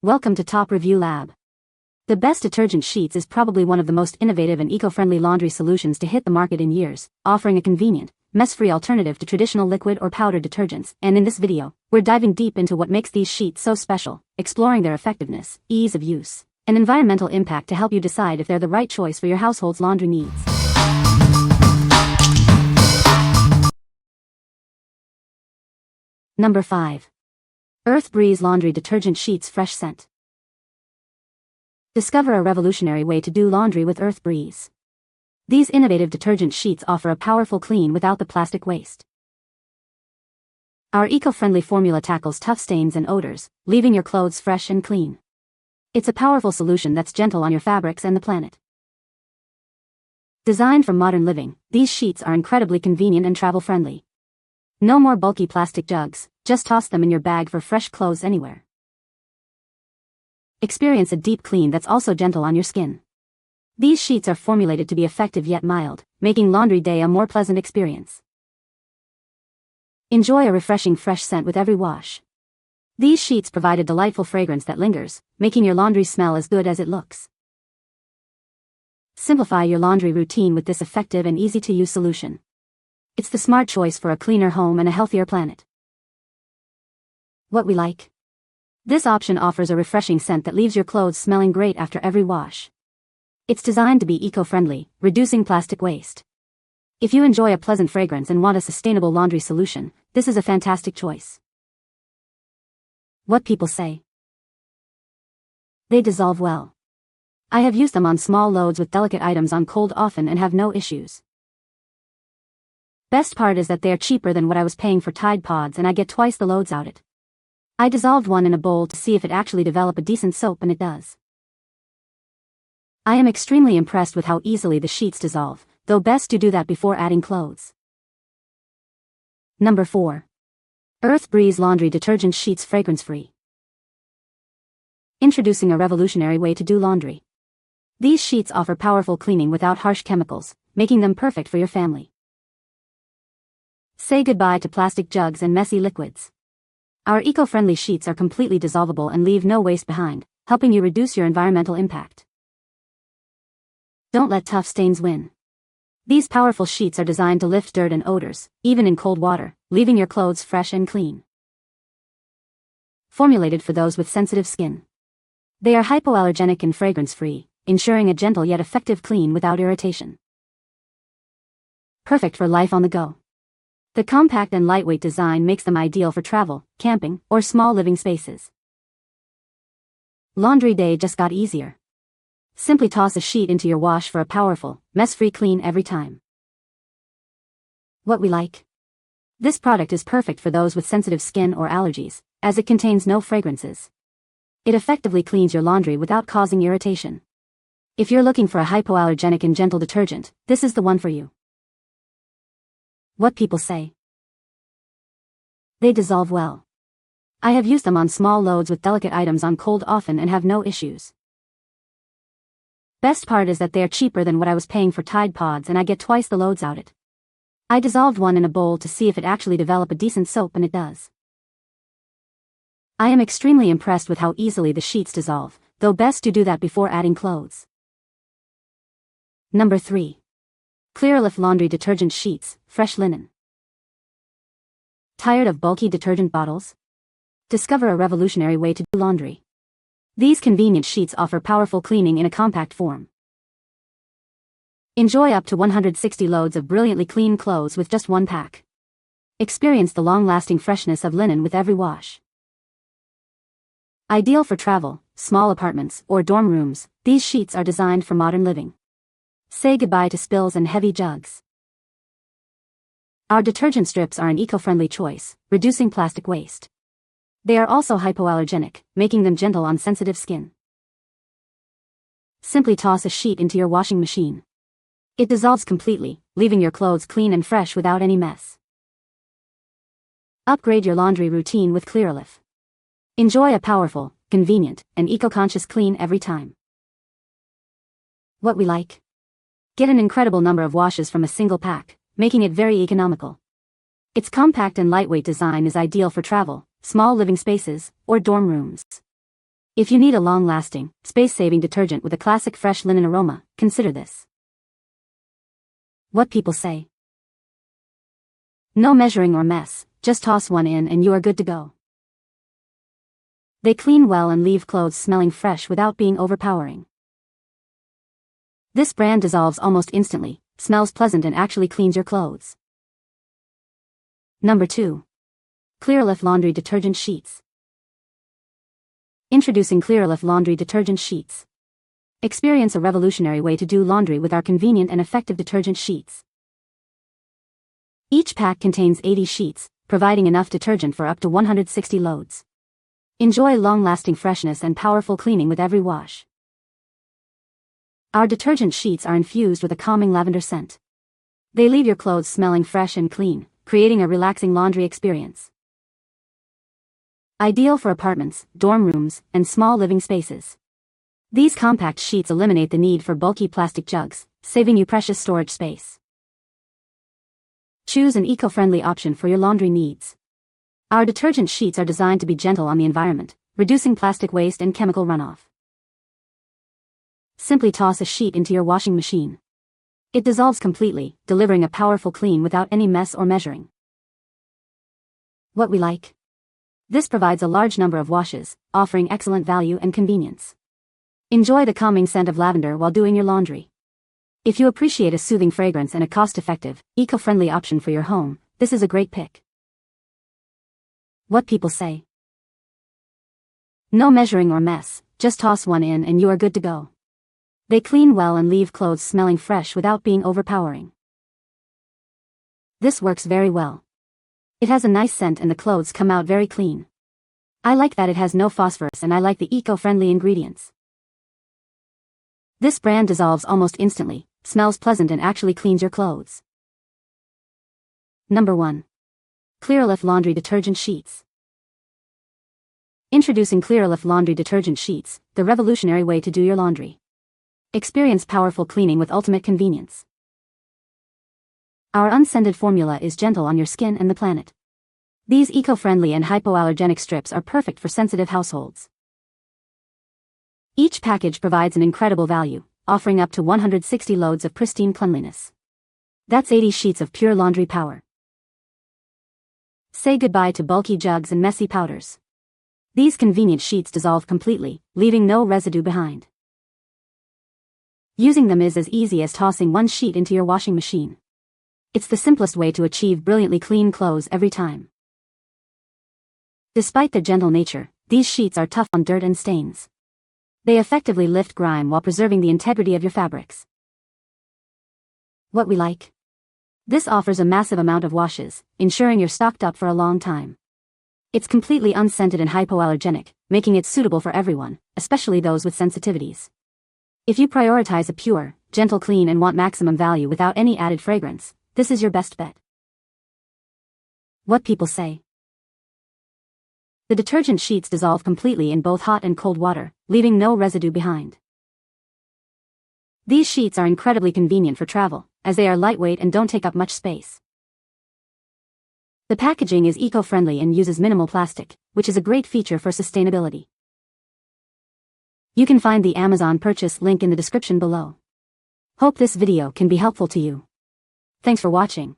Welcome to Top Review Lab. The best detergent sheets is probably one of the most innovative and eco-friendly laundry solutions to hit the market in years, offering a convenient, mess-free alternative to traditional liquid or powder detergents. And in this video, we're diving deep into what makes these sheets so special, exploring their effectiveness, ease of use, and environmental impact to help you decide if they're the right choice for your household's laundry needs. Number 5. Earth Breeze Laundry Detergent Sheets Fresh Scent. Discover a revolutionary way to do laundry with Earth Breeze. These innovative detergent sheets offer a powerful clean without the plastic waste. Our eco-friendly formula tackles tough stains and odors, leaving your clothes fresh and clean. It's a powerful solution that's gentle on your fabrics and the planet. Designed for modern living, these sheets are incredibly convenient and travel-friendly. No more bulky plastic jugs, just toss them in your bag for fresh clothes anywhere. Experience a deep clean that's also gentle on your skin. These sheets are formulated to be effective yet mild, making laundry day a more pleasant experience. Enjoy a refreshing fresh scent with every wash. These sheets provide a delightful fragrance that lingers, making your laundry smell as good as it looks. Simplify your laundry routine with this effective and easy-to-use solution. It's the smart choice for a cleaner home and a healthier planet. What we like. This option offers a refreshing scent that leaves your clothes smelling great after every wash. It's designed to be eco-friendly, reducing plastic waste. If you enjoy a pleasant fragrance and want a sustainable laundry solution, this is a fantastic choice. What people say. They dissolve well. I have used them on small loads with delicate items on cold often and have no issues. Best part is that they are cheaper than what I was paying for Tide Pods and I get twice the loads out it. I dissolved one in a bowl to see if it actually developed a decent soap and it does. I am extremely impressed with how easily the sheets dissolve, though best to do that before adding clothes. Number 4. Earth Breeze Laundry Detergent Sheets Fragrance-Free. Introducing a revolutionary way to do laundry. These sheets offer powerful cleaning without harsh chemicals, making them perfect for your family. Say goodbye to plastic jugs and messy liquids. Our eco-friendly sheets are completely dissolvable and leave no waste behind, helping you reduce your environmental impact. Don't let tough stains win. These powerful sheets are designed to lift dirt and odors, even in cold water, leaving your clothes fresh and clean. Formulated for those with sensitive skin. They are hypoallergenic and fragrance-free, ensuring a gentle yet effective clean without irritation. Perfect for life on the go. The compact and lightweight design makes them ideal for travel, camping, or small living spaces. Laundry day just got easier. Simply toss a sheet into your wash for a powerful, mess-free clean every time. What we like. This product is perfect for those with sensitive skin or allergies, as it contains no fragrances. It effectively cleans your laundry without causing irritation. If you're looking for a hypoallergenic and gentle detergent, this is the one for you. What people say. They dissolve well. I have used them on small loads with delicate items on cold often and have no issues. Best part is that they are cheaper than what I was paying for Tide Pods and I get twice the loads out it. I dissolved one in a bowl to see if it actually developed a decent soap and it does. I am extremely impressed with how easily the sheets dissolve, though best to do that before adding clothes. Number 3. CLEARALIF Laundry Detergent Sheets, Fresh Linen. Tired of bulky detergent bottles? Discover a revolutionary way to do laundry. These convenient sheets offer powerful cleaning in a compact form. Enjoy up to 160 loads of brilliantly clean clothes with just one pack. Experience the long-lasting freshness of linen with every wash. Ideal for travel, small apartments, or dorm rooms, these sheets are designed for modern living. Say goodbye to spills and heavy jugs. Our detergent strips are an eco-friendly choice, reducing plastic waste. They are also hypoallergenic, making them gentle on sensitive skin. Simply toss a sheet into your washing machine. It dissolves completely, leaving your clothes clean and fresh without any mess. Upgrade your laundry routine with CLEARALIF. Enjoy a powerful, convenient, and eco-conscious clean every time. What we like. Get an incredible number of washes from a single pack, making it very economical. Its compact and lightweight design is ideal for travel, small living spaces, or dorm rooms. If you need a long-lasting, space-saving detergent with a classic fresh linen aroma, consider this. What people say. No measuring or mess, just toss one in and you are good to go. They clean well and leave clothes smelling fresh without being overpowering. This brand dissolves almost instantly, smells pleasant and actually cleans your clothes. Number 2. CLEARALIF Laundry Detergent Sheets. Introducing CLEARALIF Laundry Detergent Sheets. Experience a revolutionary way to do laundry with our convenient and effective detergent sheets. Each pack contains 80 sheets, providing enough detergent for up to 160 loads. Enjoy long-lasting freshness and powerful cleaning with every wash. Our detergent sheets are infused with a calming lavender scent. They leave your clothes smelling fresh and clean, creating a relaxing laundry experience. Ideal for apartments, dorm rooms, and small living spaces. These compact sheets eliminate the need for bulky plastic jugs, saving you precious storage space. Choose an eco-friendly option for your laundry needs. Our detergent sheets are designed to be gentle on the environment, reducing plastic waste and chemical runoff. Simply toss a sheet into your washing machine. It dissolves completely, delivering a powerful clean without any mess or measuring. What we like. This provides a large number of washes, offering excellent value and convenience. Enjoy the calming scent of lavender while doing your laundry. If you appreciate a soothing fragrance and a cost-effective, eco-friendly option for your home, this is a great pick. What people say. No measuring or mess, just toss one in and you are good to go. They clean well and leave clothes smelling fresh without being overpowering. This works very well. It has a nice scent and the clothes come out very clean. I like that it has no phosphorus and I like the eco-friendly ingredients. This brand dissolves almost instantly, smells pleasant and actually cleans your clothes. Number 1. CLEARALIF Laundry Detergent Sheets. Introducing CLEARALIF Laundry Detergent Sheets, the revolutionary way to do your laundry. Experience powerful cleaning with ultimate convenience. Our unscented formula is gentle on your skin and the planet. These eco-friendly and hypoallergenic strips are perfect for sensitive households. Each package provides an incredible value, offering up to 160 loads of pristine cleanliness. That's 80 sheets of pure laundry power. Say goodbye to bulky jugs and messy powders. These convenient sheets dissolve completely, leaving no residue behind. Using them is as easy as tossing one sheet into your washing machine. It's the simplest way to achieve brilliantly clean clothes every time. Despite their gentle nature, these sheets are tough on dirt and stains. They effectively lift grime while preserving the integrity of your fabrics. What we like. This offers a massive amount of washes, ensuring you're stocked up for a long time. It's completely unscented and hypoallergenic, making it suitable for everyone, especially those with sensitivities. If you prioritize a pure, gentle clean and want maximum value without any added fragrance, this is your best bet. What people say. The detergent sheets dissolve completely in both hot and cold water, leaving no residue behind. These sheets are incredibly convenient for travel, as they are lightweight and don't take up much space. The packaging is eco-friendly and uses minimal plastic, which is a great feature for sustainability. You can find the Amazon purchase link in the description below. Hope this video can be helpful to you. Thanks for watching.